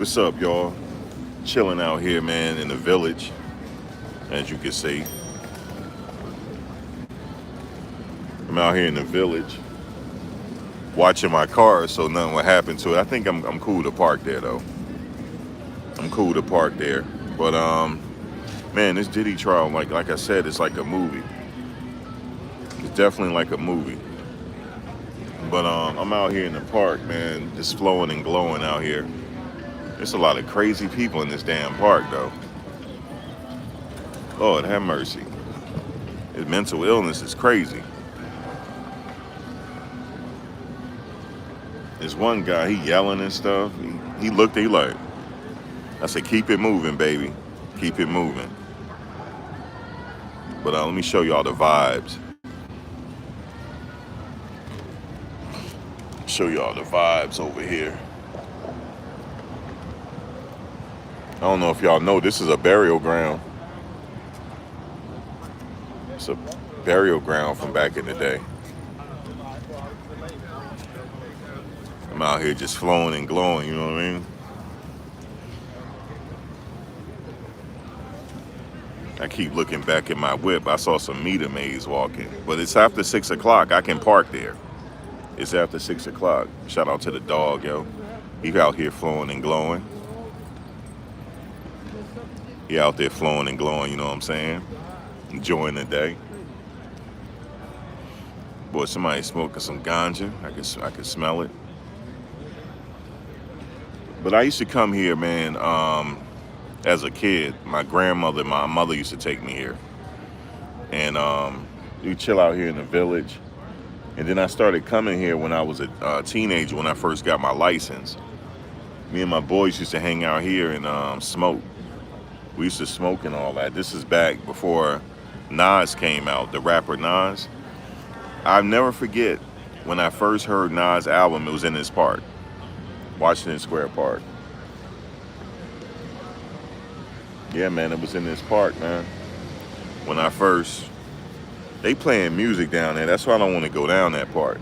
What's up, y'all? Chilling out here, man, in the village, as you can see. I'm out here in the village watching my car so nothing will happen to it. I think I'm cool to park there, though. I'm cool to park there. But, man, this Diddy trial, like I said, it's like a movie. It's definitely like a movie. But I'm out here in the park, man, just flowing and glowing out here. There's a lot of crazy people in this damn park, though. Lord, have mercy. His mental illness is crazy. There's one guy, he yelling and stuff. He looked, he like, I said, keep it moving, baby. Keep it moving. But let me show y'all the vibes. Show y'all the vibes over here. I don't know if y'all know, this is a burial ground. It's a burial ground from back in the day. I'm out here just flowing and glowing, you know what I mean? I keep looking back at my whip. I saw some meter maids walking. But it's after 6 o'clock. I can park there. It's after 6 o'clock. Shout out to the dog, yo. He out here flowing and glowing. He out there flowing and glowing, you know what I'm saying? Enjoying the day. Boy, somebody smoking some ganja. I could smell it. But I used to come here, man, as a kid. My grandmother, my mother used to take me here. And we chill out here in the village. And then I started coming here when I was a teenager, when I first got my license. Me and my boys used to hang out here and smoke. We used to smoke and all that. This is back before Nas came out, the rapper Nas. I'll never forget when I first heard Nas' album, it was in this park, Washington Square Park. Yeah, man, it was in this park, man. When they playing music down there. That's why I don't want to go down that part.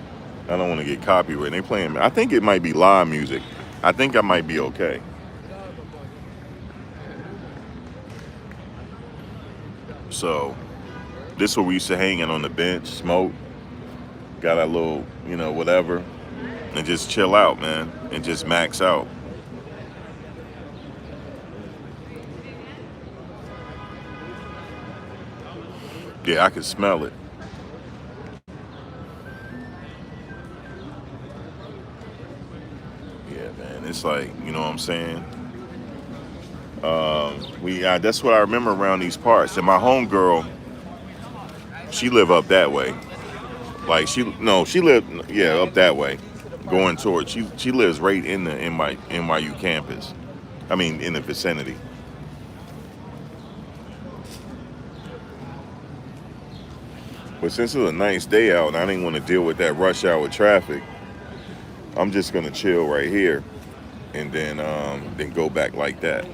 I don't want to get copyrighted. They playing, I think it might be live music. I think I might be okay. So, this is where we used to hang out on the bench, smoke, got a little, whatever, and just chill out, man, and just max out. Yeah, I could smell it. Yeah, man, it's like, you know what I'm saying? That's what I remember around these parts. And my homegirl, she lived up that way. Like she lived, up that way, going towards. She lives right in the NYU campus. I mean, in the vicinity. But since it's a nice day out and I didn't want to deal with that rush hour traffic, I'm just gonna chill right here, and then go back like that.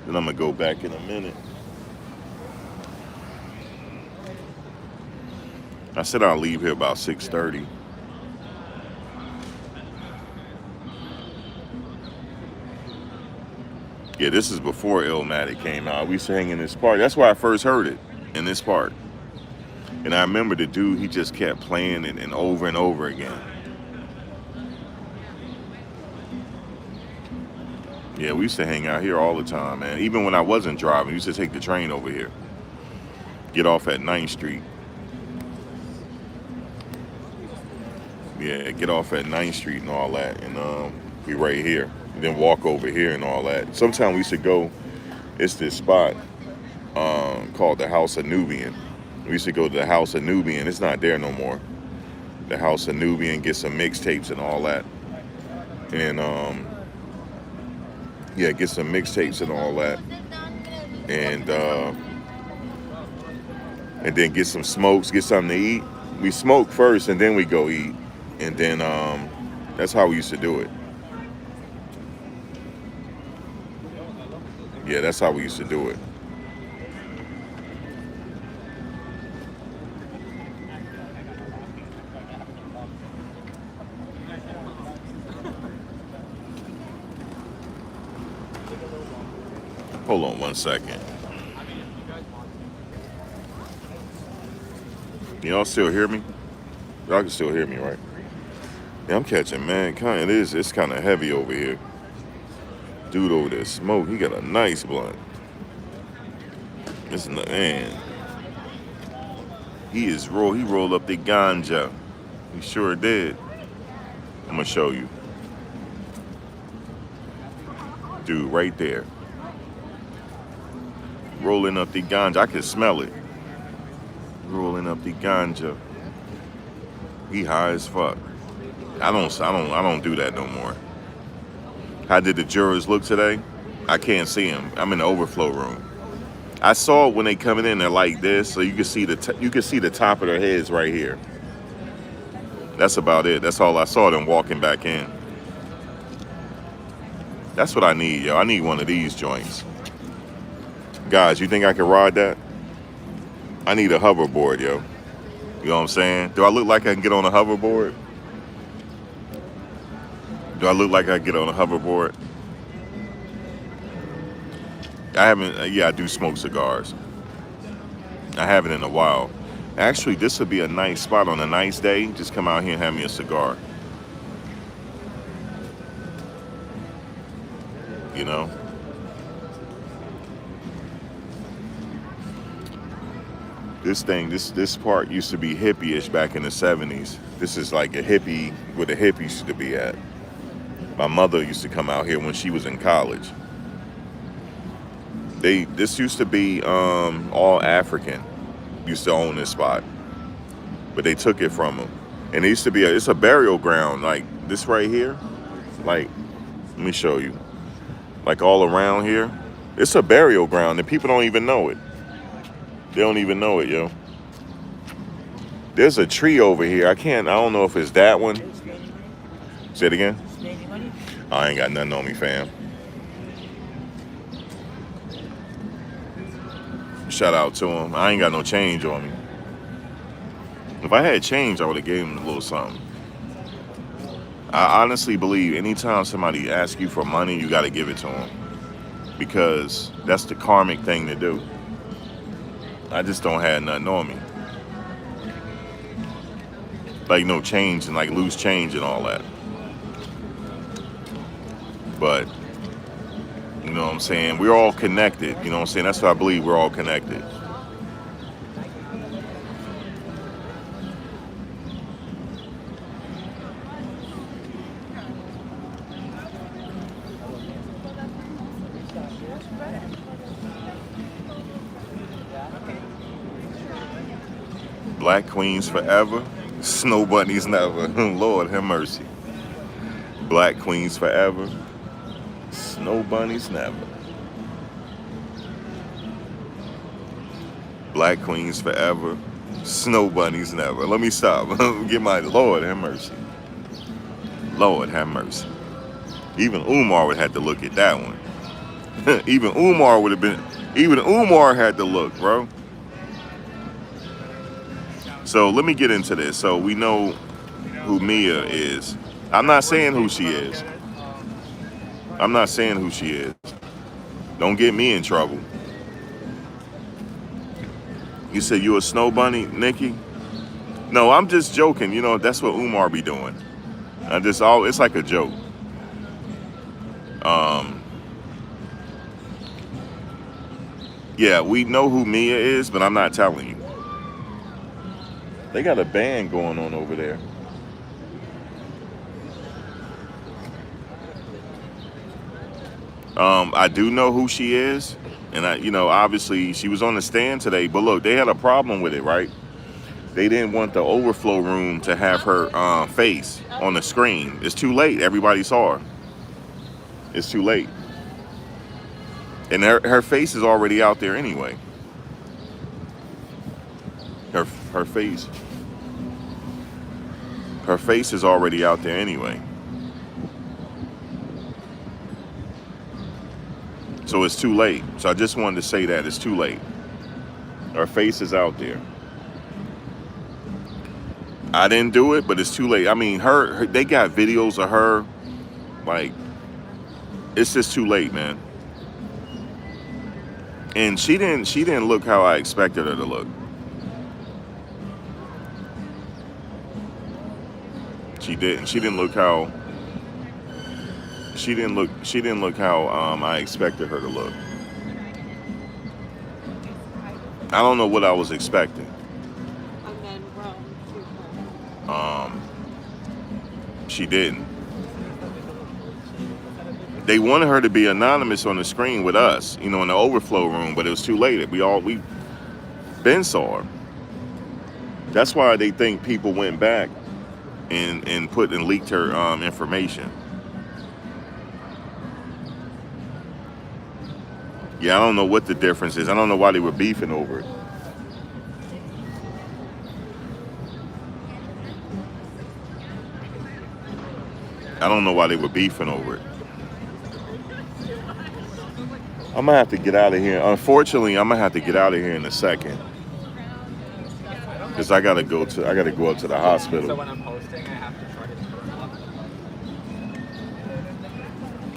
Then I'm gonna go back in a minute. I said I'll leave here about 6:30. Yeah, this is before Illmatic came out. We used to hang in this park. That's where I first heard it, in this park. And I remember the dude, he just kept playing it and over again. Yeah, we used to hang out here all the time, man. Even when I wasn't driving, we used to take the train over here. Get off at 9th Street. Yeah, get off at 9th Street and all that, and be right here. And then walk over here and all that. Sometimes we used to go, it's this spot called the House of Nubian. We used to go to the House of Nubian. It's not there no more. The House of Nubian, get some mixtapes and all that. And get some mixtapes and all that. And then get some smokes, get something to eat. We smoke first and then we go eat. And then that's how we used to do it. Yeah, that's how we used to do it. Hold on 1 second. Y'all still hear me? Y'all can still hear me, right? Yeah, I'm catching mankind. It's kind of heavy over here. Dude over there smoke. He got a nice blunt. This man. He is raw. He rolled up the ganja. He sure did. I'm gonna show you. Dude, right there. Rolling up the ganja. I can smell it. Rolling up the ganja. He high as fuck. I don't do that no more. How did the jurors look today? I can't see them. I'm in the overflow room. I saw when they coming in, they're like this, so you can see the top of their heads right here. That's about it. That's all I saw them walking back in. That's what I need, yo. I need one of these joints. Guys, you think I can ride that? I need a hoverboard, yo. You know what I'm saying? Do I look like I can get on a hoverboard? Do I look like I can get on a hoverboard? I haven't, yeah, I do smoke cigars. I haven't in a while. Actually, this would be a nice spot on a nice day. Just come out here and have me a cigar. You know? This part used to be hippie-ish back in the 70s. This is like a hippie, where the hippies used to be at. My mother used to come out here when she was in college. This used to be all African. Used to own this spot, but they took it from them. And it used to be it's a burial ground, like this right here. Like, let me show you. Like all around here, it's a burial ground, and people don't even know it. They don't even know it, yo. There's a tree over here. I don't know if it's that one. Say it again. I ain't got nothing on me, fam. Shout out to him. I ain't got no change on me. If I had change, I would have gave him a little something. I honestly believe anytime somebody asks you for money, you got to give it to them. Because that's the karmic thing to do. I just don't have nothing on me. Like no change and like loose change and all that. But, you know what I'm saying? We're all connected. You know what I'm saying? That's what I believe. We're all connected. Black queens forever, snow bunnies never. Lord have mercy. Black queens forever, snow bunnies never. Black queens forever, snow bunnies never. Let me stop. Get my Lord have mercy. Lord have mercy. Even Umar would have to look at that one. Even Umar had to look, bro. So let me get into this. So we know who Mia is. I'm not saying who she is. I'm not saying who she is. Don't get me in trouble. You said you a snow bunny, Nikki? No, I'm just joking. You know, that's what Umar be doing. It's like a joke. Yeah, we know who Mia is, but I'm not telling you. They got a band going on over there. I do know who she is, and obviously she was on the stand today. But look, they had a problem with it, right? They didn't want the overflow room to have her face on the screen. It's too late. Everybody saw her. It's too late, and her face is already out there anyway. Her face. Her face is already out there anyway. So it's too late. So I just wanted to say that it's too late. Her face is out there. I didn't do it, but it's too late. I mean, they got videos of her. Like, it's just too late, man. And she didn't look how I expected her to look. She didn't. She didn't look how I expected her to look. I don't know what I was expecting. Um, she didn't. They wanted her to be anonymous on the screen with us, in the overflow room, but it was too late. We been saw her. That's why they think people went back and put and leaked her information. Yeah, I don't know what the difference is. I don't know why they were beefing over it. I don't know why they were beefing over it. I'm gonna have to get out of here. Unfortunately, I'm gonna have to get out of here in a second because I gotta go up to the hospital. So when I'm posting, I have to try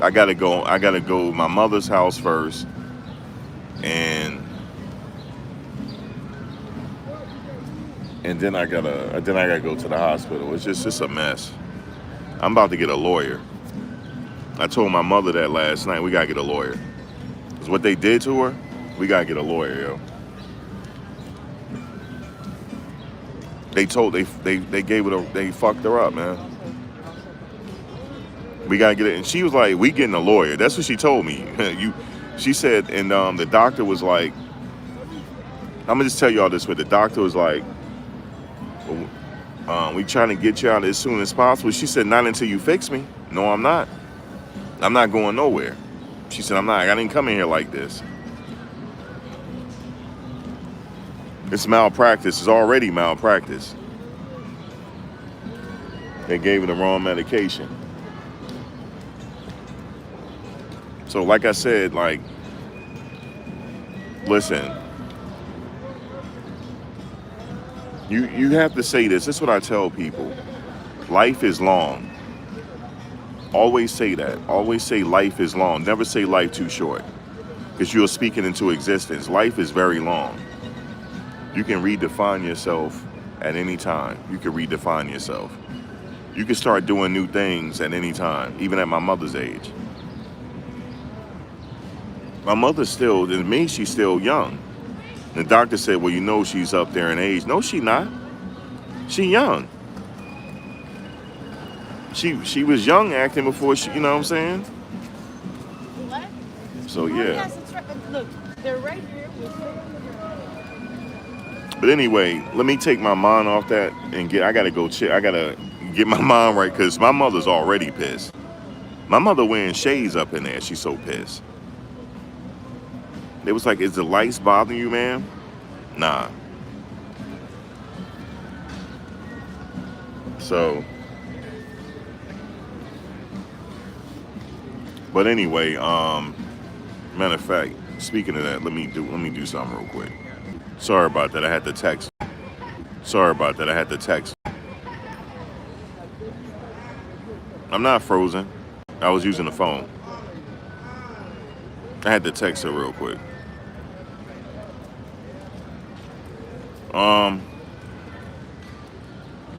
to. I gotta go to my mother's house first, and then I gotta go to the hospital. It's a mess. I'm about to get a lawyer. I told my mother that last night. We gotta get a lawyer. Cause what they did to her, we gotta get a lawyer, yo. They fucked her up, man. We gotta get it, and she was like, "We getting a lawyer." That's what she told me. She said, and the doctor was like, "I'm gonna just tell y'all this way." The doctor was like, "We trying to get you out as soon as possible." She said, "Not until you fix me." No, I'm not. I'm not going nowhere. She said, "I'm not. I didn't come in here like this. It's malpractice. It's already malpractice. They gave her the wrong medication." So like I said, listen, you have to say this. This is what I tell people. Life is long. Always say that. Always say life is long. Never say life too short, because you're speaking into existence. Life is very long. You can redefine yourself at any time. You can redefine yourself. You can start doing new things at any time, even at my mother's age. My mother's still, to me, she's still young. The doctor said, "Well, she's up there in age." No, she not. She young. She was young acting before she, you know what I'm saying? What? So yeah. Yes, it's right. Look, they're right here. But anyway, let me take my mind off that and I gotta go check. I gotta get my mind right, because my mother's already pissed. My mother wearing shades up in there. She's so pissed. They was like, "Is the lights bothering you, man?" Nah. So, but anyway, matter of fact, speaking of that, let me do something real quick. Sorry about that. I had to text. I'm not frozen. I was using the phone. I had to text her real quick.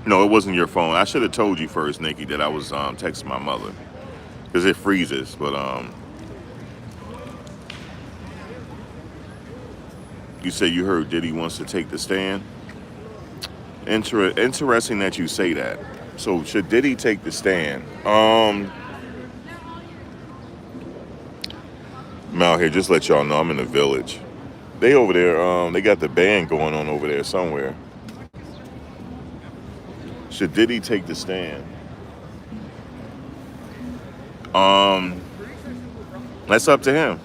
No, it wasn't your phone. I should have told you first, Nikki, that I was texting my mother, because it freezes. But you say you heard Diddy wants to take the stand. Interesting that you say that. So should Diddy take the stand? I'm out here, just let y'all know I'm in the village. They over there, they got the band going on over there somewhere. Should Diddy take the stand? That's up to him.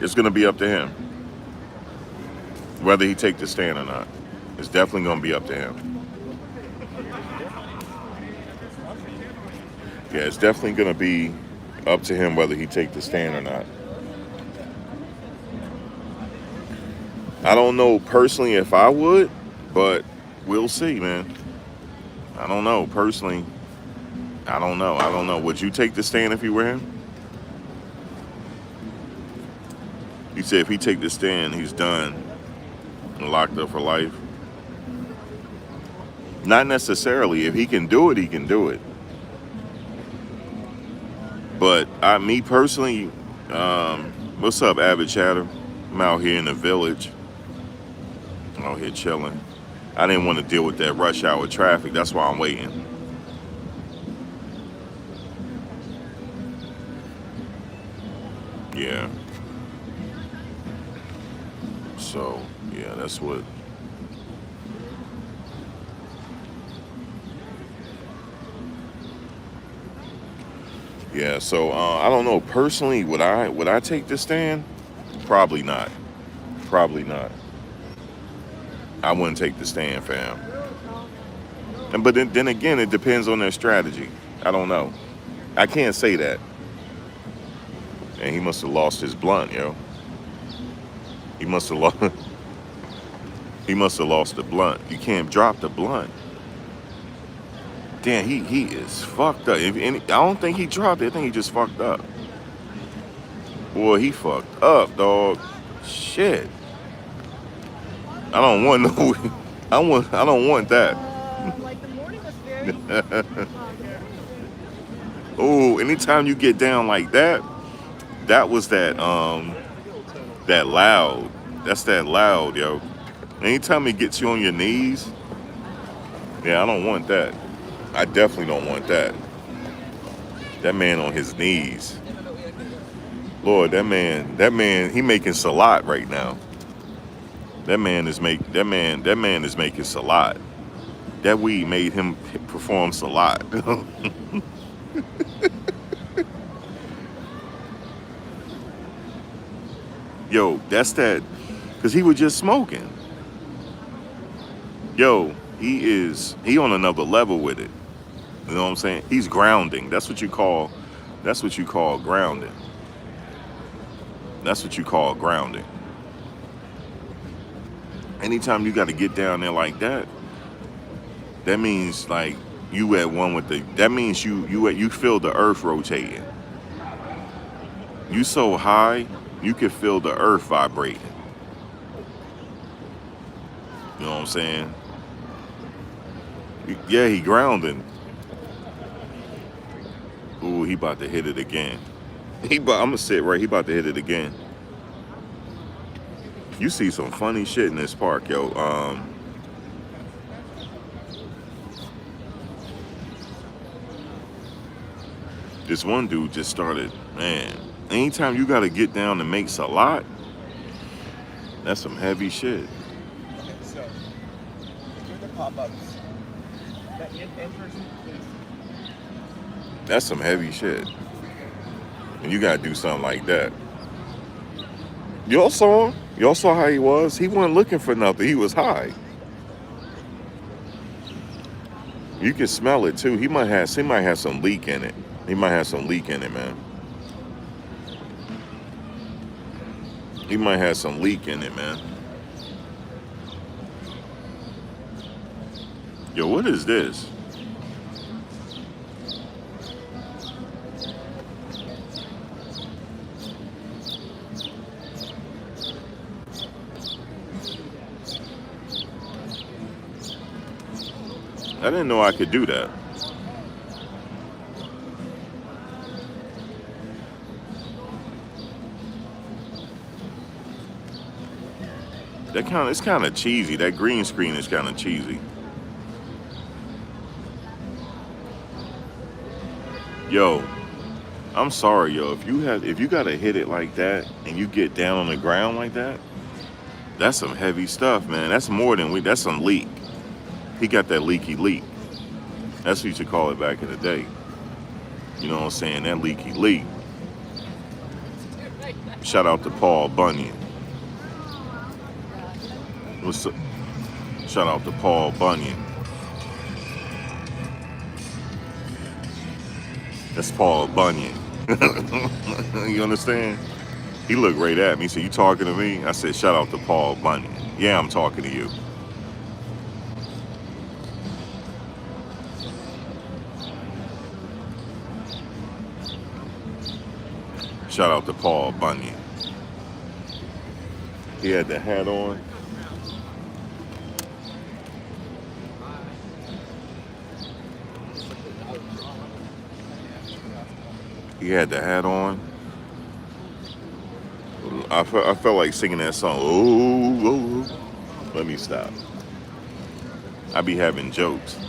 It's gonna be up to him. Whether he take the stand or not. It's definitely gonna be up to him. Yeah, it's definitely gonna be up to him whether he take the stand or not. I don't know personally if I would, but we'll see, man. I don't know personally. I don't know. Would you take the stand if you were him? He said if he take the stand, he's done and locked up for life. Not necessarily. If he can do it, he can do it. But me personally, what's up, Avid Chatter? I'm out here in the village. I'm out here chilling. I didn't want to deal with that rush hour traffic. That's why I'm waiting. Yeah. So, yeah, that's what. Yeah, so I don't know. Personally, would I take the stand? Probably not. Probably not. I wouldn't take the stand, fam. But then again, it depends on their strategy. I don't know. I can't say that. And he must have lost his blunt, yo. He must have lost. He must have lost the blunt. You can't drop the blunt. Damn, he is fucked up. I don't think he dropped it. I think he just fucked up. Boy, he fucked up, dog. Shit. I don't want no. I don't want that. Like the morning was very. Oh, anytime you get down like that, that was that loud. That's that loud, yo. Anytime it gets you on your knees, yeah, I don't want that. I definitely don't want that. That man on his knees. Lord, that man, he making salat right now. That man is making salat. That weed made him perform salat. Yo, that's that, because he was just smoking. Yo, he on another level with it. You know what I'm saying? He's grounding. That's what you call grounding. That's what you call grounding. Anytime you got to get down there like that, that means like you at one with that means you feel the earth rotating. You so high, you can feel the earth vibrating. You know what I'm saying? Yeah, he grounding. Ooh, he about to hit it again. I'm gonna sit right. He about to hit it again. You see some funny shit in this park, yo. This one dude just started, man. Anytime you gotta get down and make salat, that's some heavy shit. Okay, so if you're the pop-ups, that in-person, please. That's some heavy shit. And you gotta do something like that. Y'all saw him? Y'all saw how he was? He wasn't looking for nothing. He was high. You can smell it too. He might have some leak in it. He might have some leak in it, man. He might have some leak in it, man. Yo, what is this? I didn't know I could do that. It's kind of cheesy. That green screen is kind of cheesy. Yo, I'm sorry, yo. If you gotta hit it like that and you get down on the ground like that, that's some heavy stuff, man. That's more than that's some leak. He got that leaky leak. That's what you used to call it back in the day. You know what I'm saying? That leaky leak. Shout out to Paul Bunyan. What's up? Shout out to Paul Bunyan. That's Paul Bunyan. You understand? He looked right at me. He said, "You talking to me?" I said, "Shout out to Paul Bunyan." Yeah, I'm talking to you. Shout out to Paul Bunyan. He had the hat on. He had the hat on. I felt like singing that song. Oh, oh, oh. Let me stop. I be having jokes.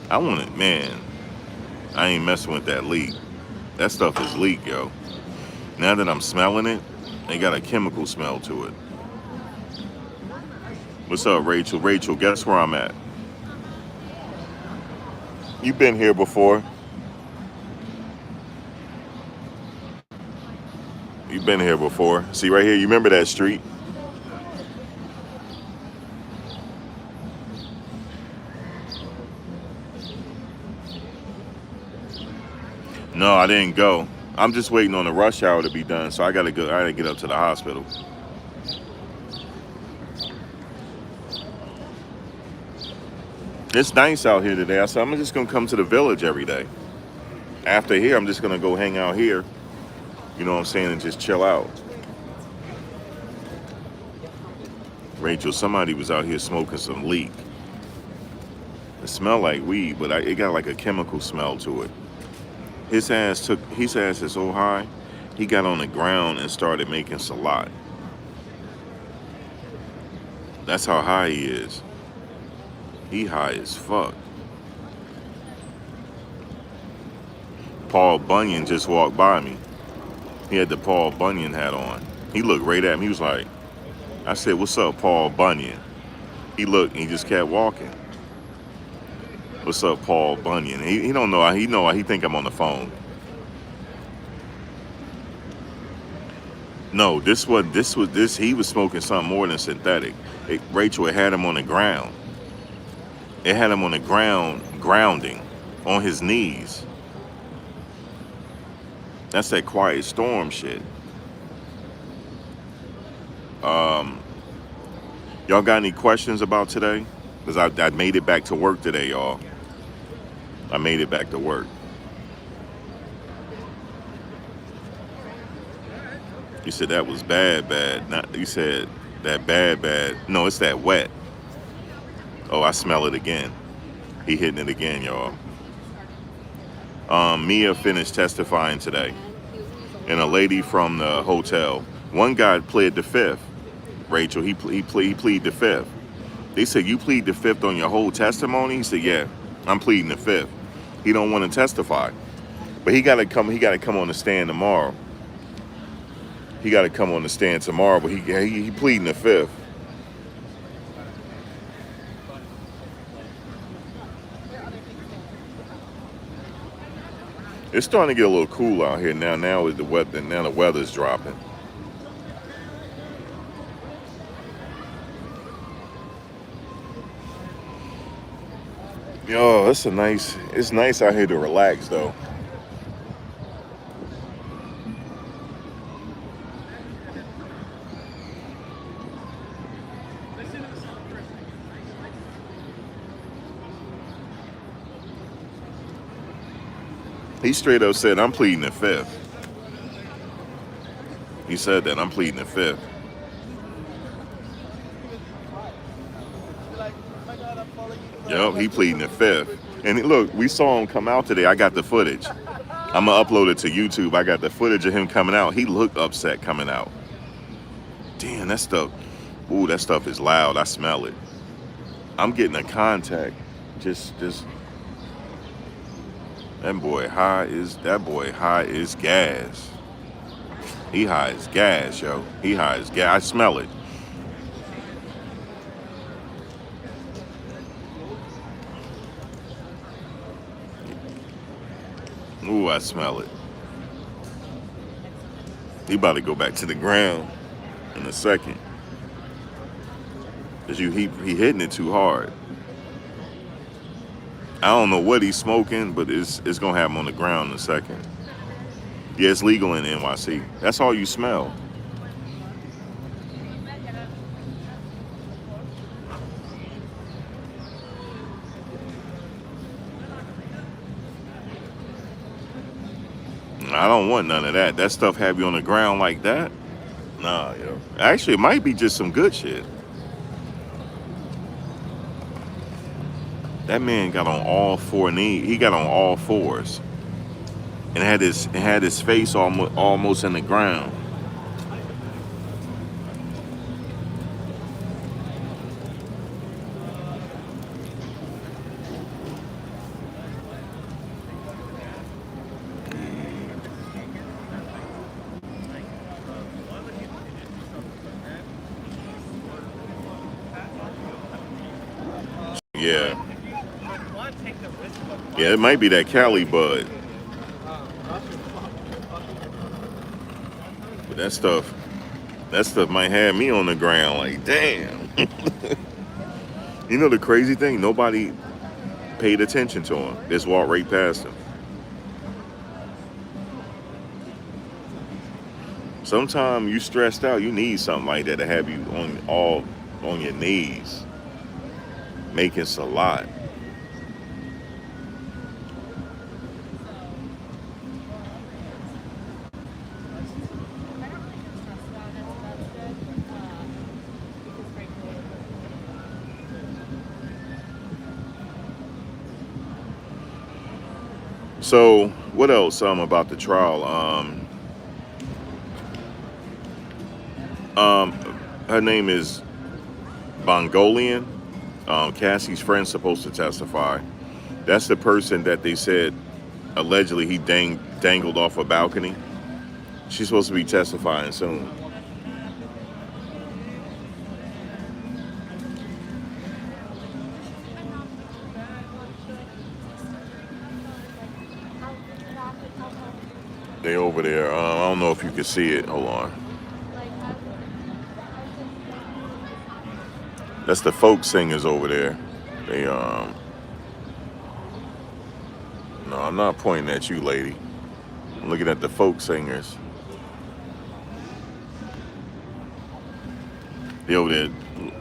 I want it, man. I ain't messing with that leek. That stuff is leek, yo. Now that I'm smelling it, it got a chemical smell to it. What's up, Rachel? Rachel, guess where I'm at? You've been here before. You've been here before. See right here, you remember that street? No, I didn't go. I'm just waiting on the rush hour to be done, so I gotta go. I gotta get up to the hospital. It's nice out here today. I said I'm just gonna come to the village every day. After here, I'm just gonna go hang out here. You know what I'm saying, and just chill out. Rachel, somebody was out here smoking some leek. It smelled like weed, but it got like a chemical smell to it. His ass is so high, he got on the ground and started making salat. That's how high he is. He high as fuck. Paul Bunyan just walked by me. He had the Paul Bunyan hat on. He looked right at me. He was like, I said, what's up, Paul Bunyan? He looked and he just kept walking. What's up, Paul Bunyan? He don't know. He think I'm on the phone. No, he was smoking something more than synthetic. Rachel, it had him on the ground. It had him on the ground, grounding, on his knees. That's that Quiet Storm shit. Y'all got any questions about today? Because I made it back to work today, y'all. I made it back to work. You said that was bad. Not, you said that bad. No, it's that wet. Oh, I smell it again. He hitting it again, y'all. Mia finished testifying today. And a lady from the hotel. One guy pled the fifth. Rachel, he plead the fifth. They said, you plead the fifth on your whole testimony? He said, yeah, I'm pleading the fifth. He don't want to testify. But he gotta come on the stand tomorrow. He gotta come on the stand tomorrow, but he pleading the fifth. It's starting to get a little cool out here now. Now the weather's dropping. Yo, it's nice out here to relax though. He straight up said, I'm pleading the fifth. He said that, I'm pleading the fifth. Yup, he pleading the fifth. And look, we saw him come out today. I got the footage. I'm going to upload it to YouTube. I got the footage of him coming out. He looked upset coming out. Damn, that stuff is loud. I smell it. I'm getting a contact. Just that boy high is gas. He high as gas, yo. He high as gas. I smell it. Ooh, I smell it. He about to go back to the ground in a second. Cause he hitting it too hard. I don't know what he's smoking, but it's gonna have him on the ground in a second. Yeah, it's legal in NYC. That's all you smell. I don't want none of that. That stuff have you on the ground like that. Nah, yo. Actually, it might be just some good shit. That man got on all four knees. He got on all fours and had his face almost in the ground. Yeah. Yeah, it might be that Cali bud. But that stuff might have me on the ground like, damn. You know the crazy thing? Nobody paid attention to him. Just walked right past him. Sometimes you stressed out, you need something like that to have you on your knees, making salat. So what else about the trial? Her name is Bongolian. Cassie's friend's supposed to testify. That's the person that they said allegedly he dangled off a balcony. She's supposed to be testifying soon. They over there. I don't know if you can see it. Hold on. That's the folk singers over there. They No, I'm not pointing at you, lady. I'm looking at the folk singers. They over there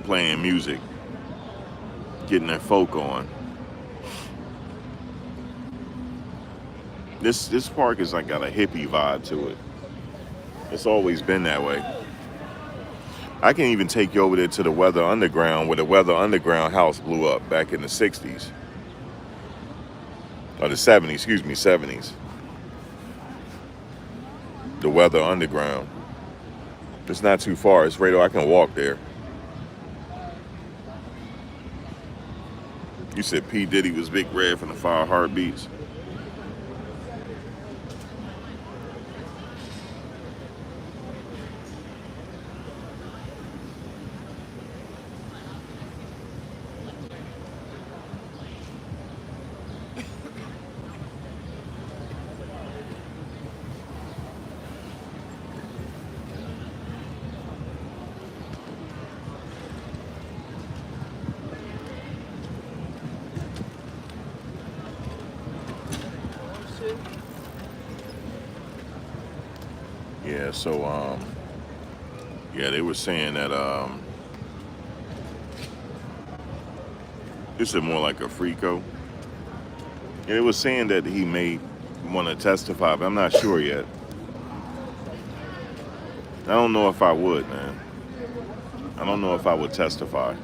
playing music, getting their folk on. This park is like got a hippie vibe to it. It's always been that way. I can even take you over there to the Weather Underground, where the Weather Underground house blew up back in the 60s. Or the 70s, excuse me, 70s. The Weather Underground. It's not too far. It's right. I can walk there. You said P. Diddy was Big Red from the Five Heartbeats. Yeah, so yeah, they were saying that this is more like a Frico. Yeah, they were saying that he may want to testify, but I'm not sure yet. I don't know if I would, man. I don't know if I would testify.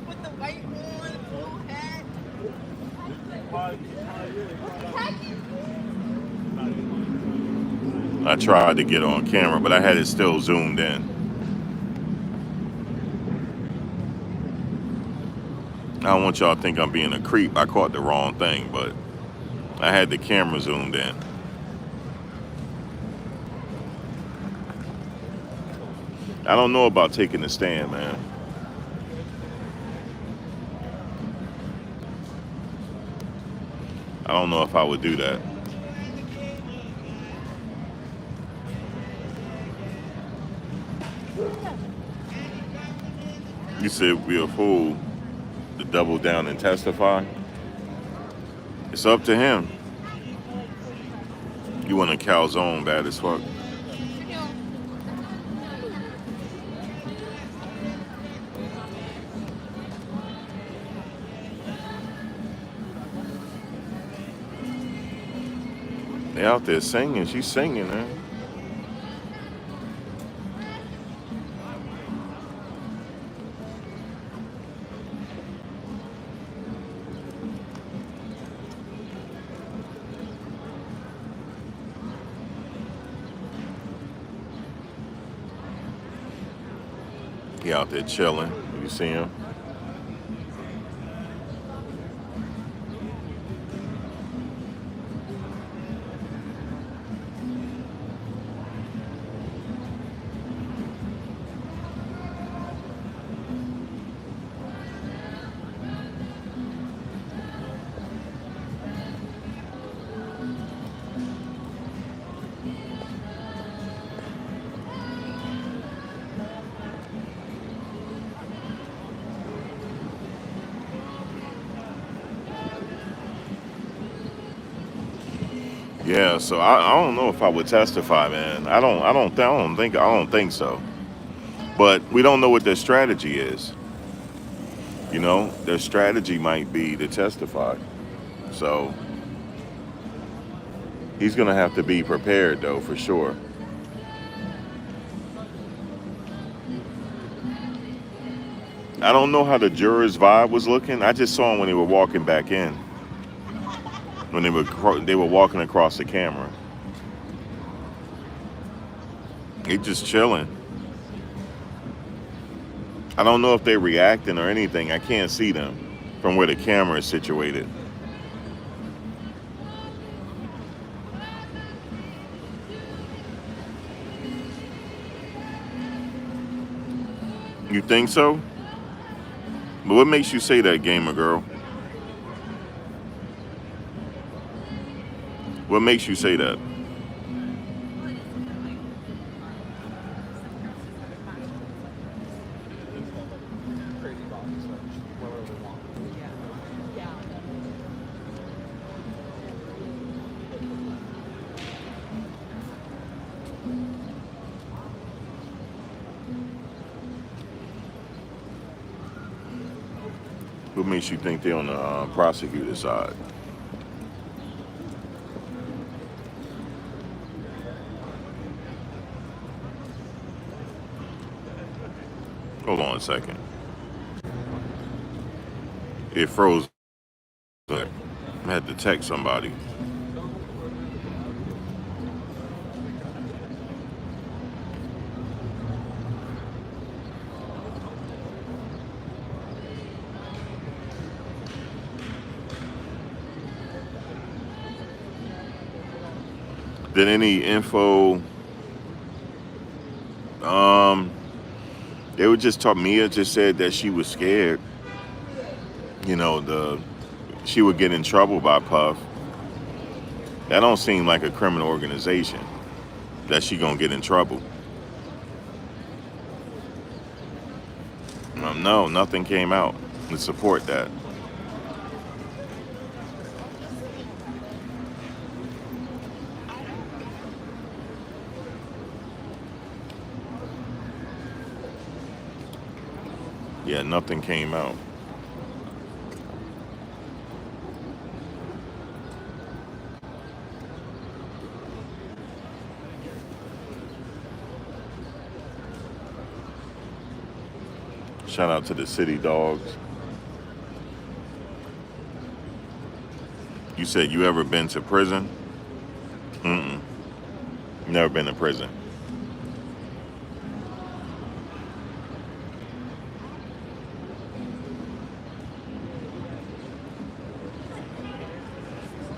With the white on, blue hat. I tried to get on camera, but I had it still zoomed in. I don't want y'all to think I'm being a creep. I caught the wrong thing, but I had the camera zoomed in. I don't know about taking the stand, man. I don't know if I would do that. You said we're a fool to double down and testify. It's up to him. You want a calzone bad as fuck. They out there singing. She's singing, man. He out there chilling. You see him? Yeah, so I don't know if I would testify, man. I don't think so. But we don't know what their strategy is. You know, their strategy might be to testify. So he's gonna have to be prepared, though, for sure. I don't know how the jurors' vibe was looking. I just saw them when they were walking back in, when they were walking across the camera. They just chilling. I don't know if they're reacting or anything. I can't see them from where the camera is situated. You think so? But what makes you say that, gamer girl? What makes you say that? Crazy bosses, so whatever they want. What makes you think they're on the prosecutor's side? Hold on a second. It froze. I had to text somebody. Did any info? They were just talking. Mia just said that she was scared. You know, she would get in trouble by Puff. That don't seem like a criminal organization that she gonna get in trouble. No, nothing came out to support that. Yeah, nothing came out. Shout out to the city dogs. You said you ever been to prison? Mm-mm. Never been to prison.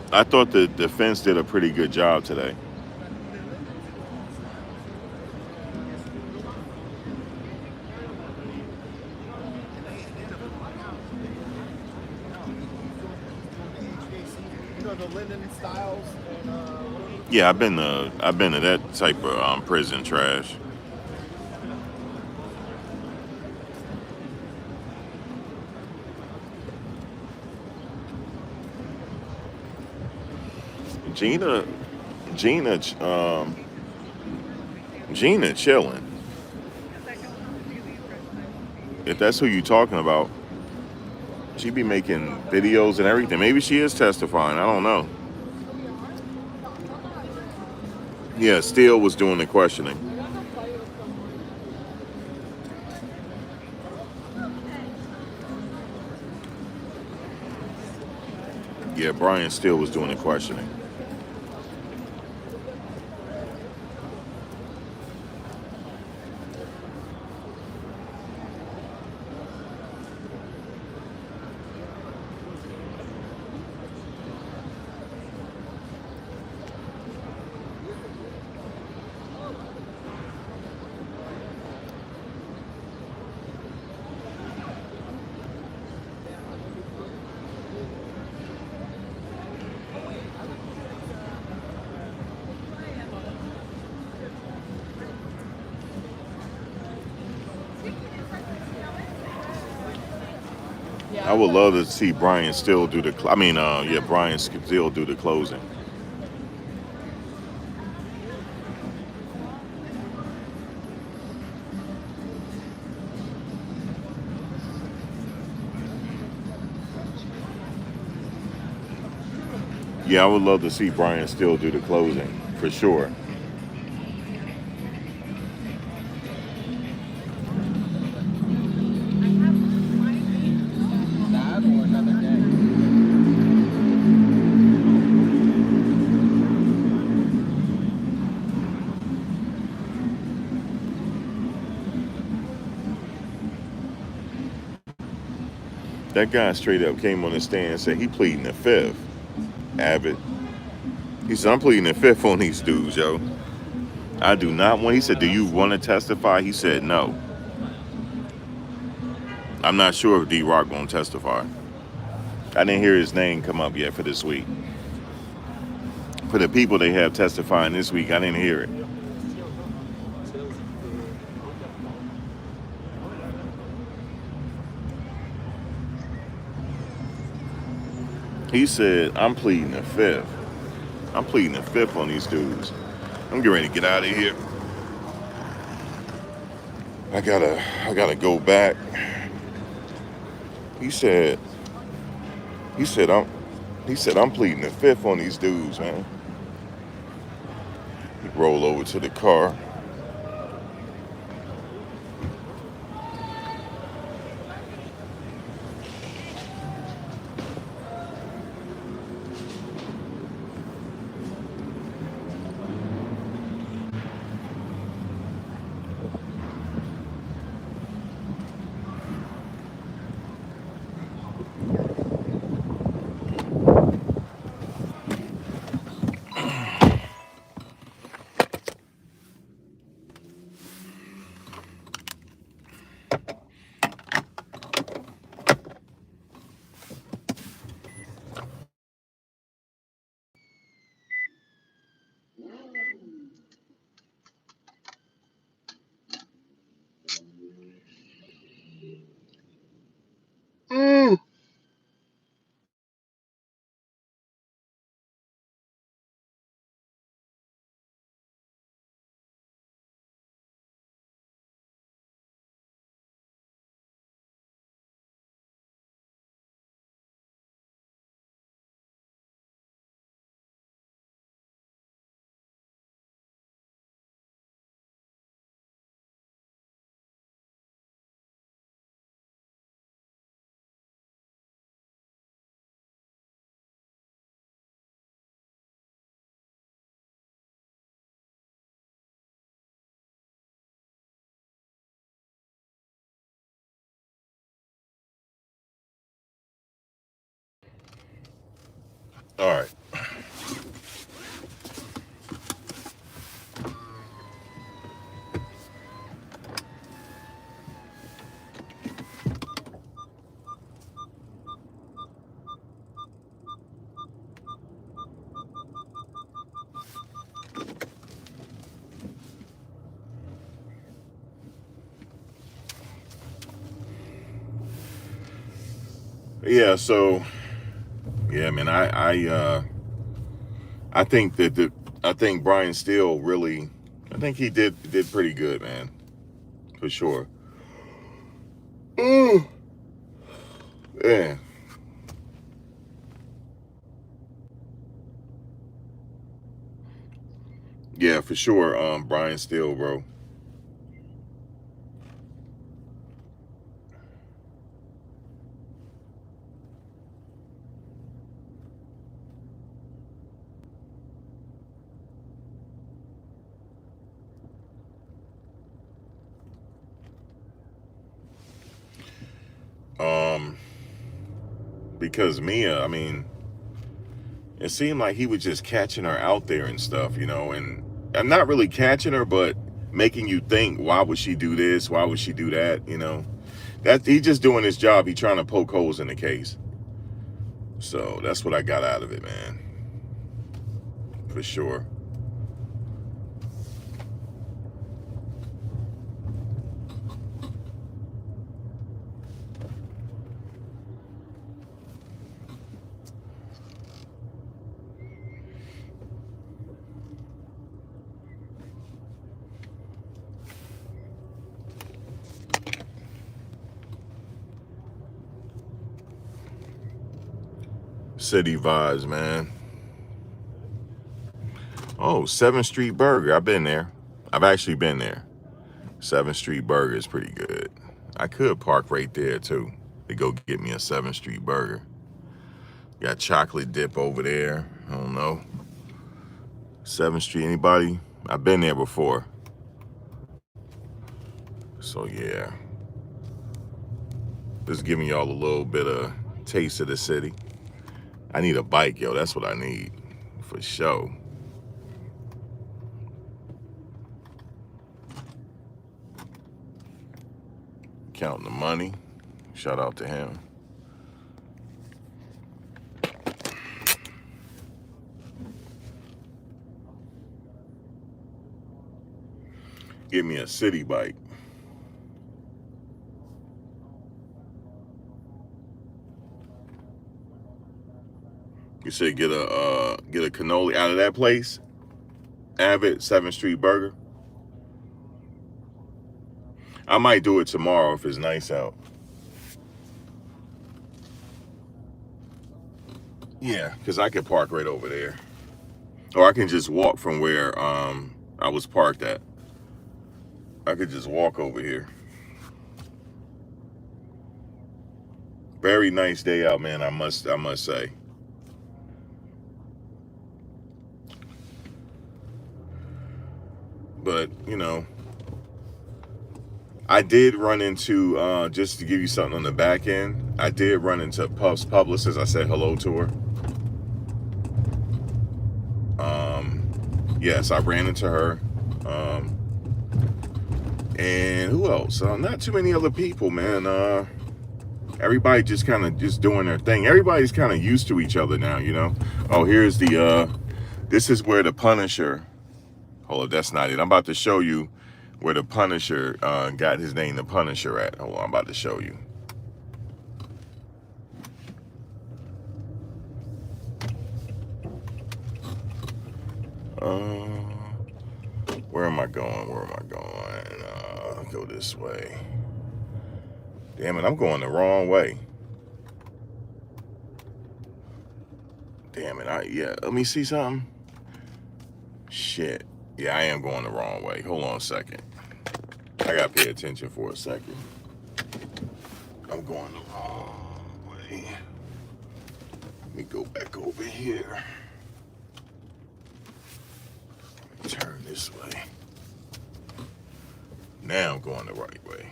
I thought the defense did a pretty good job today. You know the Linden Styles and Yeah, I've been to that type of prison trash. Gina, Gina chilling. If that's who you talking about, she be making videos and everything. Maybe she is testifying. I don't know. Yeah, Steele was doing the questioning. Yeah, Brian Steele was doing the questioning. I would love to see Brian Steele do the. Yeah, Brian Steele do the closing. Yeah, I would love to see Brian Steele do the closing for sure. That or another day. That guy straight up came on the stand and said he pleading the fifth. Abbott. He said, I'm pleading the fifth on these dudes, yo. I do not want. He said, do you want to testify? He said, no. I'm not sure if D-Rock going to testify. I didn't hear his name come up yet for this week. For the people they have testifying this week, I didn't hear it. He said, I'm pleading the fifth. I'm pleading the fifth on these dudes. I'm getting ready to get out of here. I gotta go back. He said I'm pleading the fifth on these dudes, man. He roll over to the car. All right. Yeah. So, yeah, man. I think I think Brian Steele really. I think he did pretty good, man, for sure. Mm, yeah. Yeah, for sure. Brian Steele, bro. Um, because Mia, I mean, it seemed like he was just catching her out there and stuff, you know, and I'm not really catching her, but making you think, why would she do this? Why would she do that? You know, that he just doing his job. He trying to poke holes in the case. So that's what I got out of it, man. For sure. City vibes, man. Oh, 7th Street Burger. I've been there. I've actually been there. 7th Street Burger is pretty good. I could park right there too to go get me a 7th Street Burger. Got chocolate dip over there. I don't know. 7th Street, anybody? I've been there before. So yeah. Just giving y'all a little bit of taste of the city. I need a bike, yo. That's what I need. For sure. Counting the money. Shout out to him. Give me a city bike. You said get a cannoli out of that place? Avid 7th Street Burger. I might do it tomorrow if it's nice out. Yeah, because I could park right over there. Or I can just walk from where I was parked at. I could just walk over here. Very nice day out, man, I must say. But, you know, I did run into, just to give you something on the back end, I did run into Puff's publicist. I said hello to her. Yes, I ran into her. And who else? Not too many other people, man. Everybody just kind of just doing their thing. Everybody's kind of used to each other now, you know? Oh, here's the, this is where the Punisher, hold up, that's not it. I'm about to show you where the Punisher got his name, the Punisher, at. Hold on, I'm about to show you. Where am I going? Where am I going? Go this way. Damn it, I'm going the wrong way. Damn it, yeah, let me see something. Shit. Yeah, I am going the wrong way. Hold on a second. I gotta pay attention for a second. I'm going the wrong way. Let me go back over here. Turn this way. Now I'm going the right way.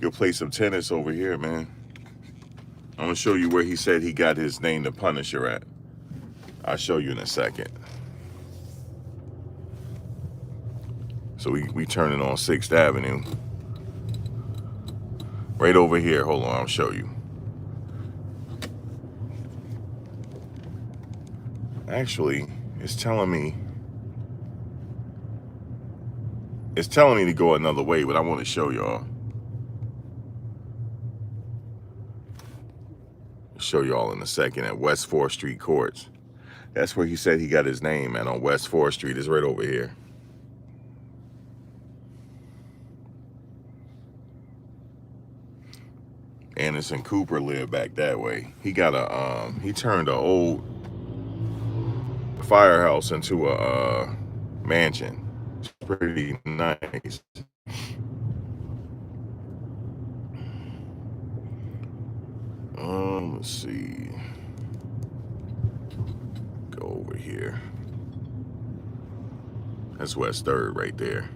You'll play some tennis over here, man. I'm gonna show you where he said he got his name, the Punisher, at. I'll show you in a second. So we turning on 6th Avenue. Right over here. Hold on, I'll show you. Actually, it's telling me to go another way, but I want to show y'all. Show y'all in a second at West 4th Street Courts. That's where he said he got his name, and on West 4th Street is right over here. Anderson Cooper lived back that way. He got a he turned an old firehouse into a mansion. It's pretty nice. Let's see. Go over here. That's West 3rd right there.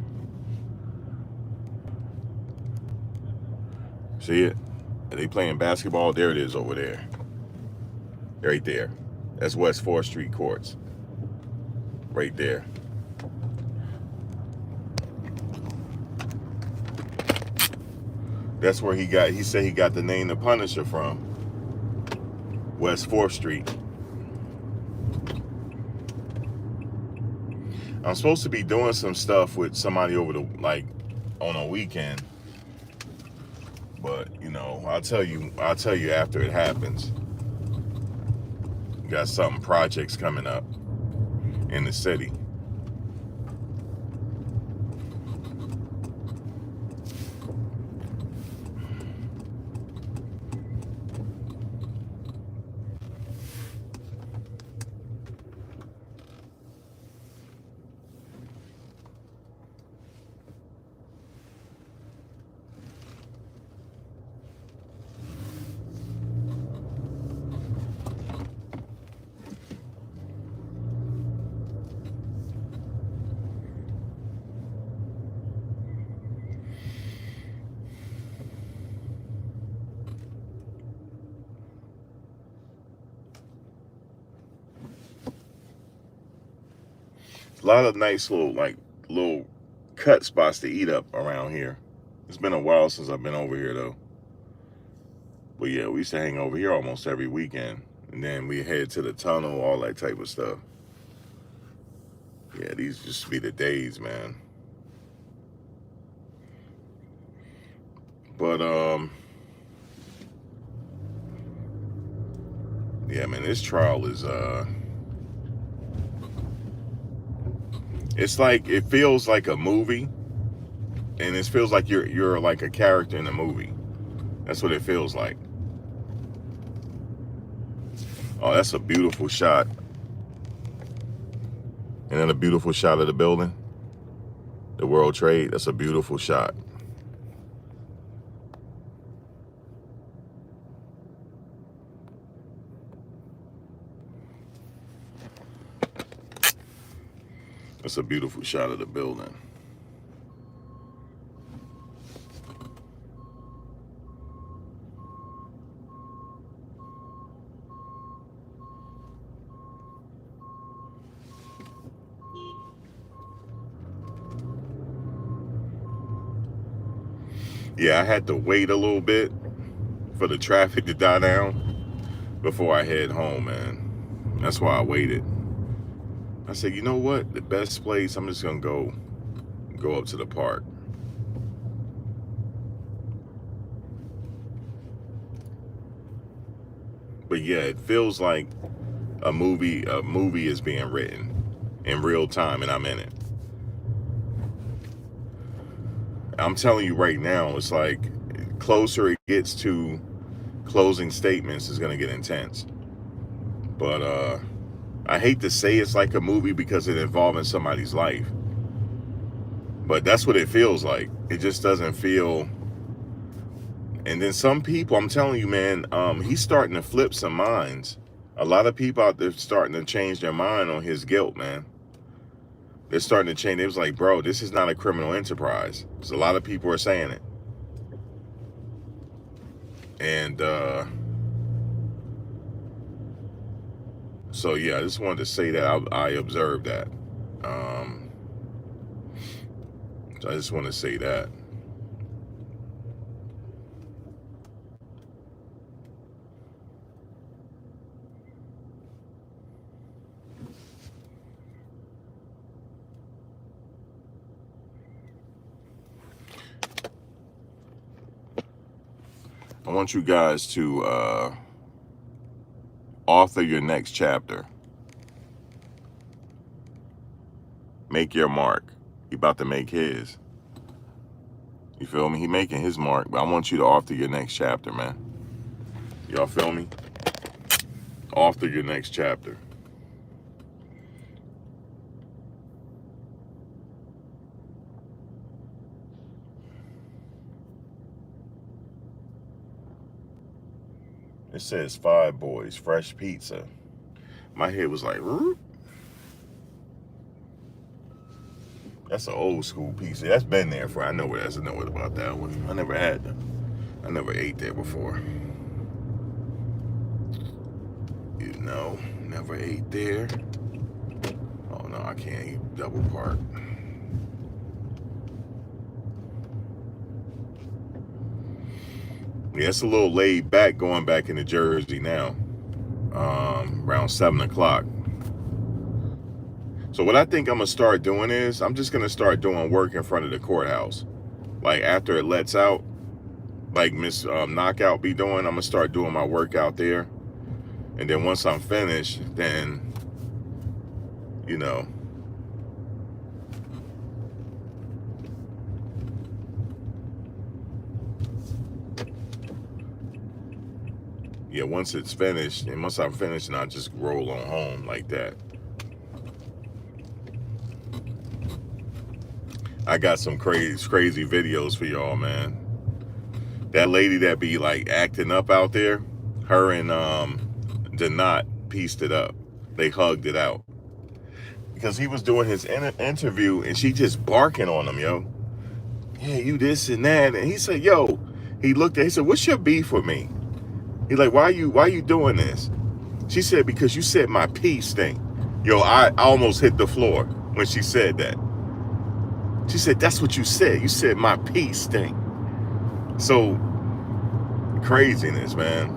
See it? Are they playing basketball? There it is over there. Right there. That's West 4th Street Courts. Right there. That's where he said he got the name The Punisher from. West 4th Street. I'm supposed to be doing some stuff with somebody over the, like, on a weekend. But, you know, I'll tell you after it happens. Got some projects coming up in the city. A lot of nice little cut spots to eat up around here. It's been a while since I've been over here though. But yeah, we used to hang over here almost every weekend. And then we head to the tunnel, all that type of stuff. Yeah, these used to be the days, man. But yeah, man, this trial is it's like, it feels like a movie, and it feels like you're like a character in a movie. That's what it feels like. Oh, that's a beautiful shot. And then a beautiful shot of the building, the World Trade. That's a beautiful shot. That's a beautiful shot of the building. Yeah, I had to wait a little bit for the traffic to die down before I head home, man. That's why I waited. I said, you know what? The best place, I'm just gonna go up to the park. But yeah, it feels like a movie is being written in real time, and I'm in it. I'm telling you right now, it's like, closer it gets to closing statements is gonna get intense. But I hate to say it's like a movie because it's involving somebody's life. But that's what it feels like. It just doesn't feel. And then some people, I'm telling you, man, he's starting to flip some minds. A lot of people out there starting to change their mind on his guilt, man. They're starting to change. It was like, bro, this is not a criminal enterprise. Because a lot of people are saying it. And so yeah, I just wanted to say that I observed that. So I just want to say that. I want you guys to author your next chapter. Make your mark. He about to make his. You feel me? He making his mark, but I want you to author your next chapter, man. Y'all feel me? Off to your next chapter. It says 5 boys, fresh pizza. My head was like, "Roop." That's an old school pizza. That's been there for, I know what that's. I know what about that one. I never had them. I never ate there before. You know, never ate there. Oh no, I can't eat double park. Yeah, it's a little laid back going back into Jersey now. Around 7 o'clock. So what I think I'm gonna start doing is I'm just gonna start doing work in front of the courthouse. Like after it lets out, like Miss Knockout be doing, I'm gonna start doing my work out there. And then once I'm finished, then, you know, yeah, once it's finished, and once I'm finished, and I just roll on home like that. I got some crazy videos for y'all, man. That lady that be like acting up out there, her and Denot pieced it up. They hugged it out. Because he was doing his interview and she just barking on him, yo. Yeah, you this and that. And he said, yo, he looked at, he said, what's your beef with me? He like, why you doing this? She said, because you said my pee stink. Yo, I almost hit the floor when she said that. She said, that's what you said. You said my pee stink. So, craziness, man.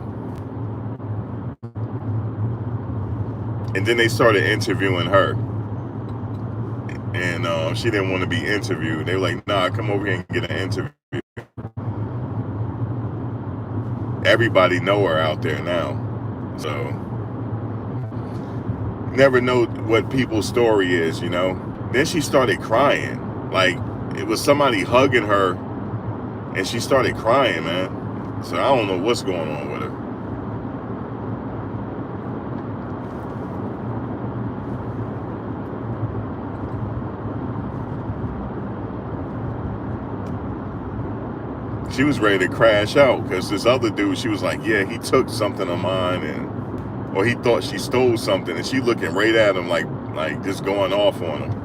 And then they started interviewing her. And she didn't want to be interviewed. They were like, nah, come over here and get an interview. Everybody know her out there now. So, never know what people's story is, you know. Then she started crying. Like, it was somebody hugging her, and she started crying, man. So, I don't know what's going on with her. She was ready to crash out because this other dude, she was like, yeah, he took something of mine, and or he thought she stole something, and she looking right at him like just going off on him.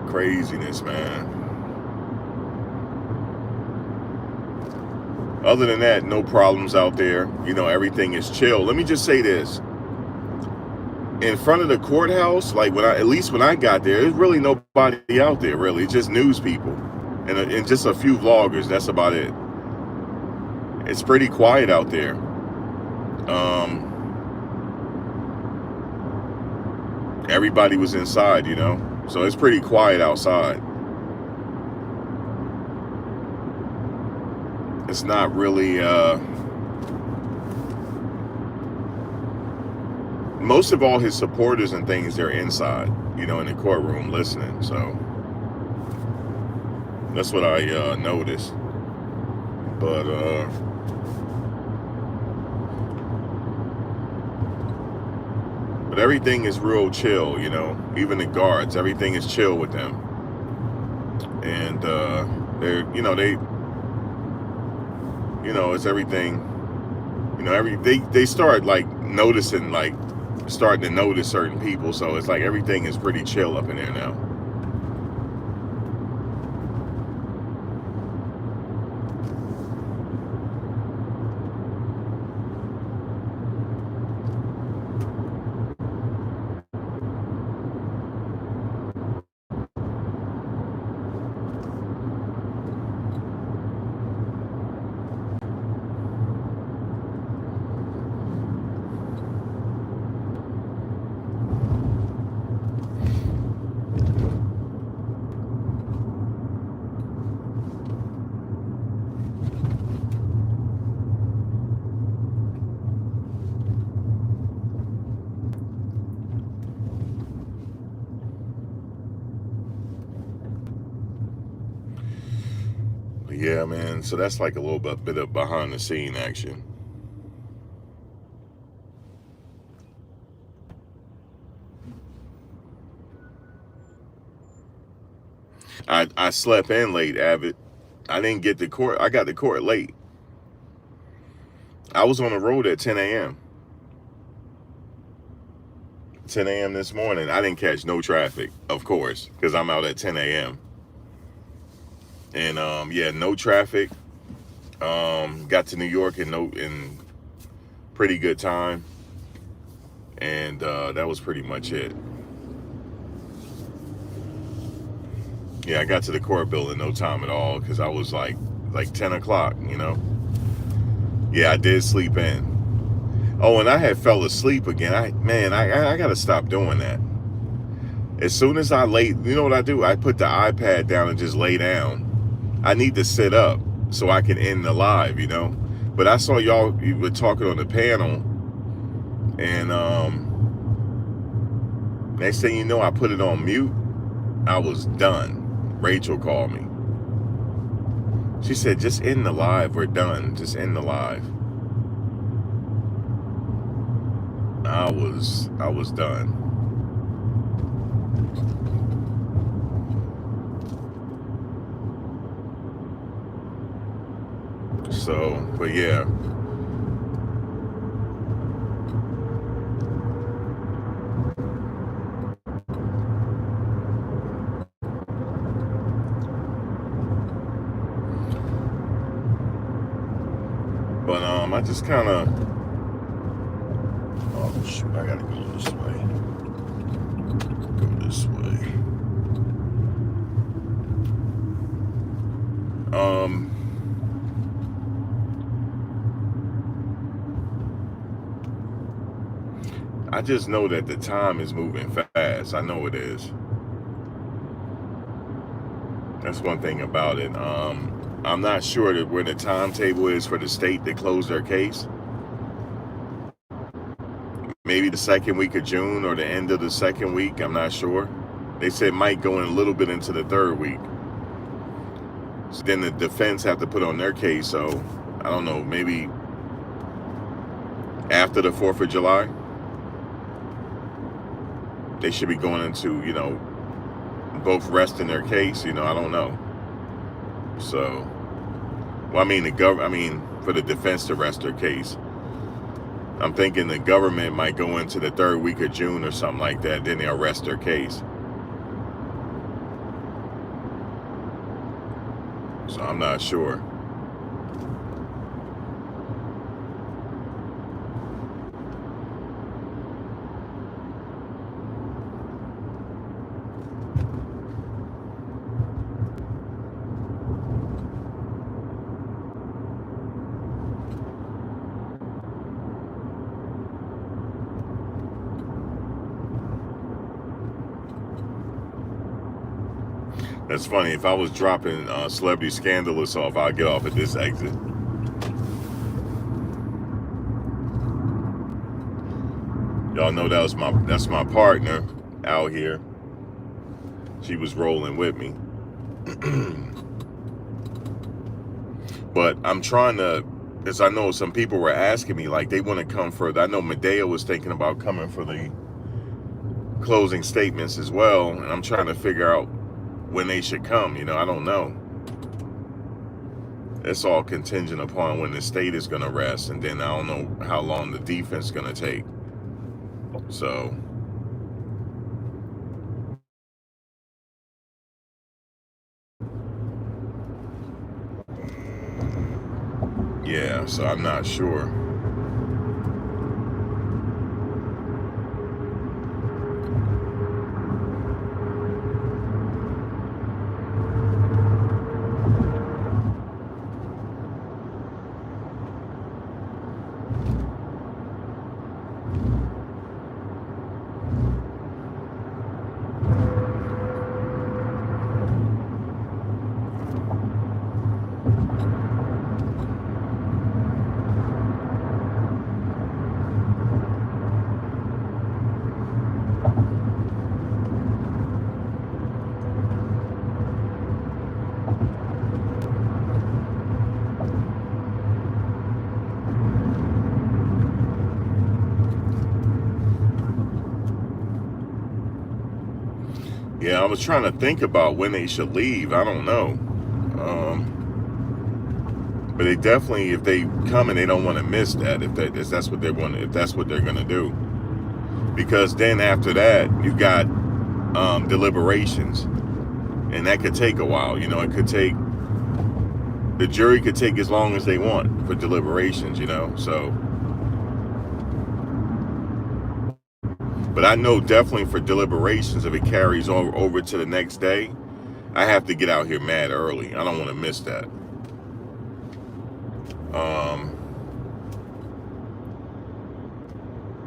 Craziness, man. Other than that, no problems out there. You know, everything is chill. Let me just say this. In front of the courthouse, like at least when I got there, there's really nobody out there, really. It's just news people and just a few vloggers. That's about it. It's pretty quiet out there. Everybody was inside, you know, so it's pretty quiet outside. It's not really, most of all his supporters and things, they're inside, you know, in the courtroom listening. So that's what I noticed. But everything is real chill, you know. Even the guards, everything is chill with them. And they're, you know, it's everything, you know, they start like noticing, like starting to notice certain people. So it's like everything is pretty chill up in there now. Yeah, man. So that's like a little bit of behind the scene action. I slept in late, Avid. I didn't get to court. I got to court late. I was on the road at 10 a.m. 10 a.m. this morning. I didn't catch no traffic, of course, because I'm out at 10 a.m. And yeah, no traffic. Got to New York in pretty good time, and that was pretty much it. Yeah, I got to the court building no time at all because I was like 10 o'clock, you know. Yeah, I did sleep in. Oh, and I had fell asleep again. I gotta stop doing that. As soon as I lay, you know what I do? I put the iPad down and just lay down. I need to sit up so I can end the live, you know. But I saw you were talking on the panel, and next thing you know, I put it on mute. I was done. Rachel called me. She said, "Just end the live. We're done. Just end the live." I was done. So, but yeah. But I just kind of, oh shoot, I gotta go this way. Go this way. I just know that the time is moving fast. I know it is. That's one thing about it. I'm not sure that where the timetable is for the state to close their case. Maybe the second week of June or the end of the second week. I'm not sure. They said it might go in a little bit into the third week. So then the defense have to put on their case. So I don't know, maybe after the 4th of July, they should be going into, you know, both resting their case. You know, I don't know. So, well, I mean, for the defense to rest their case. I'm thinking the government might go into the third week of June or something like that. Then they'll rest their case. So I'm not sure. That's funny. If I was dropping Celebrity Scandalous off, I'd get off at this exit. Y'all know that's my partner out here. She was rolling with me. But I'm trying to, because I know some people were asking me, like, they want to come for, I know Medea was thinking about coming for the closing statements as well, and I'm trying to figure out when they should come. You know, I don't know. It's all contingent upon when the state is going to rest, and then I don't know how long the defense is going to take. So yeah, so I'm not sure. Yeah, I was trying to think about when they should leave. I don't know. But they definitely, if they come and they don't want to miss that, if that's what they want, if that's what they're gonna do, because then after that you got deliberations, and that could take a while. You know, it could take, the jury could take as long as they want for deliberations. You know, so. But I know definitely for deliberations, if it carries over to the next day, I have to get out here mad early. I don't want to miss that.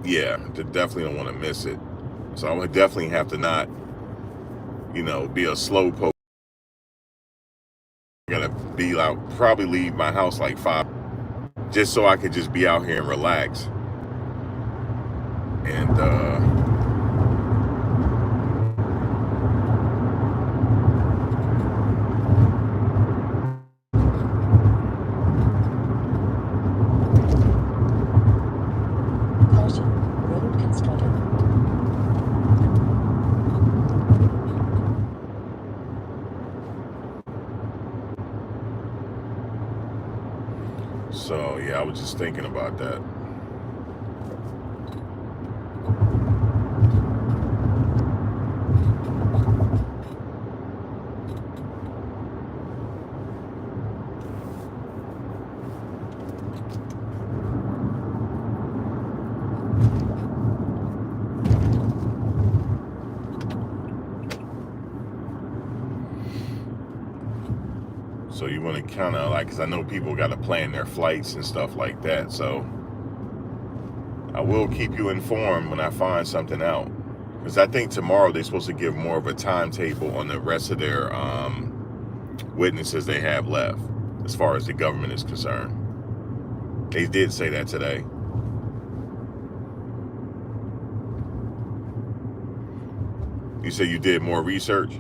Yeah, definitely don't want to miss it. So I would definitely have to not, you know, be a slow poke. I'm gonna be out, probably leave my house like 5, just so I could just be out here and relax. And caution, road construction. so yeah, I was just thinking about that. So you want to kind of like, because I know people got to plan their flights and stuff like that. So I will keep you informed when I find something out. Because I think tomorrow they're supposed to give more of a timetable on the rest of their witnesses they have left, as far as the government is concerned. They did say that today. You said you did more research?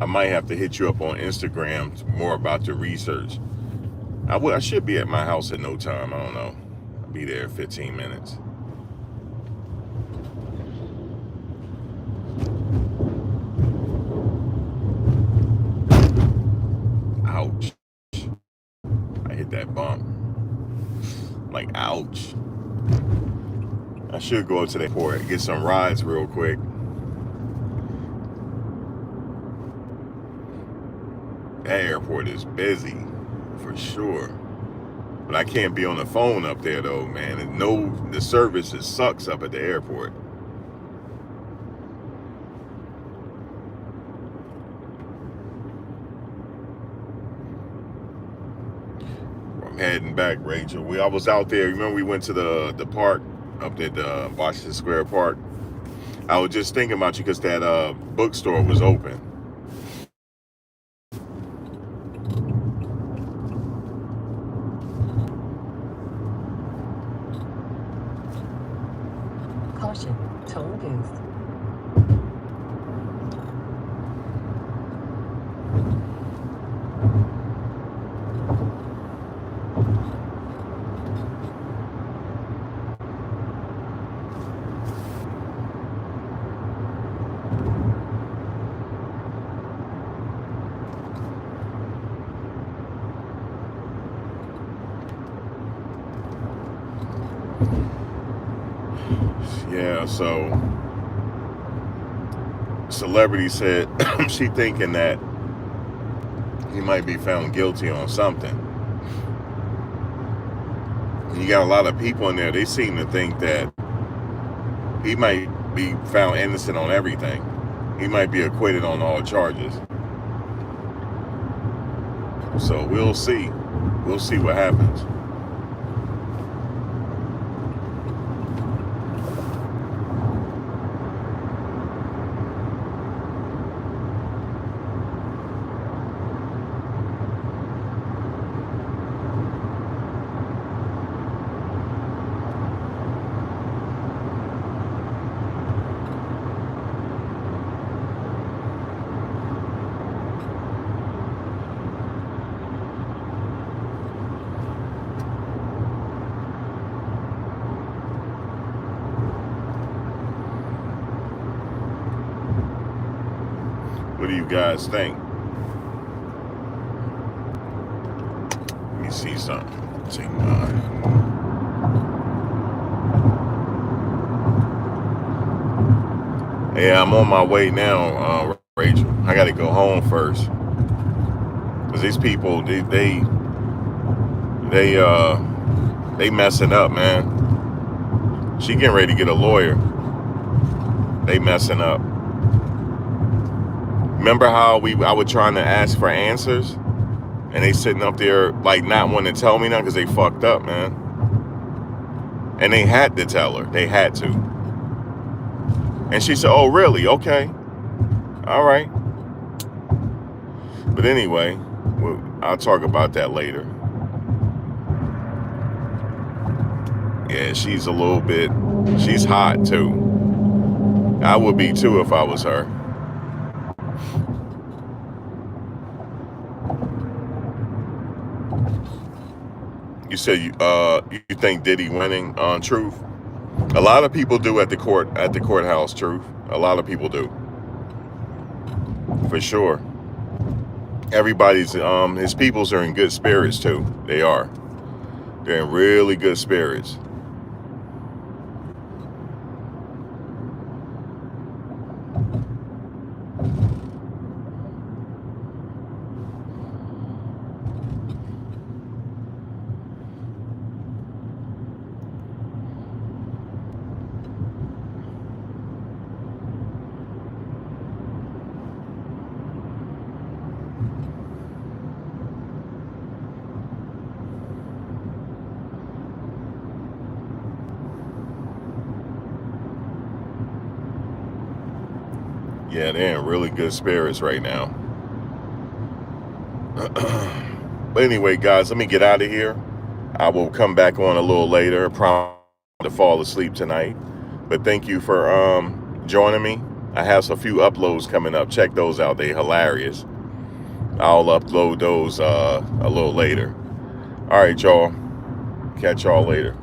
I might have to hit you up on Instagram more about the research. I should be at my house in no time. I don't know. I'll be there in 15 minutes. Ouch. I hit that bump. Like, ouch. I should go to the airport and get some rides real quick. That airport is busy, for sure. But I can't be on the phone up there, though, man. And no, the service sucks up at the airport. I'm heading back, Rachel. I was out there. Remember we went to the park up at Washington Square Park? I was just thinking about you because that bookstore was open. Caution, toll booth. Yeah, so celebrity said she thinking that he might be found guilty on something. And you got a lot of people in there, they seem to think that he might be found innocent on everything. He might be acquitted on all charges. So we'll see. We'll see what happens. do you guys think? Let me see something. Take mine. Yeah, I'm on my way now, Rachel. I got to go home first. Cause these people, they messing up, man. She getting ready to get a lawyer. They messing up. Remember how I was trying to ask for answers, and they sitting up there like not wanting to tell me nothing because they fucked up, man. And they had to tell her. They had to. And she said, "Oh, really? Okay, all right." But anyway, I'll talk about that later. Yeah, she's a little bit. She's hot too. I would be too if I was her. You said you think Diddy winning on Truth? A lot of people do at the courthouse, Truth. A lot of people do. For sure. Everybody's his peoples are in good spirits too. They are. They're in really good spirits. Yeah, they're in really good spirits right now. But anyway, guys, let me get out of here. I will come back on a little later. I promise to fall asleep tonight. But thank you for joining me. I have a few uploads coming up. Check those out. They're hilarious. I'll upload those a little later. All right, y'all. Catch y'all later.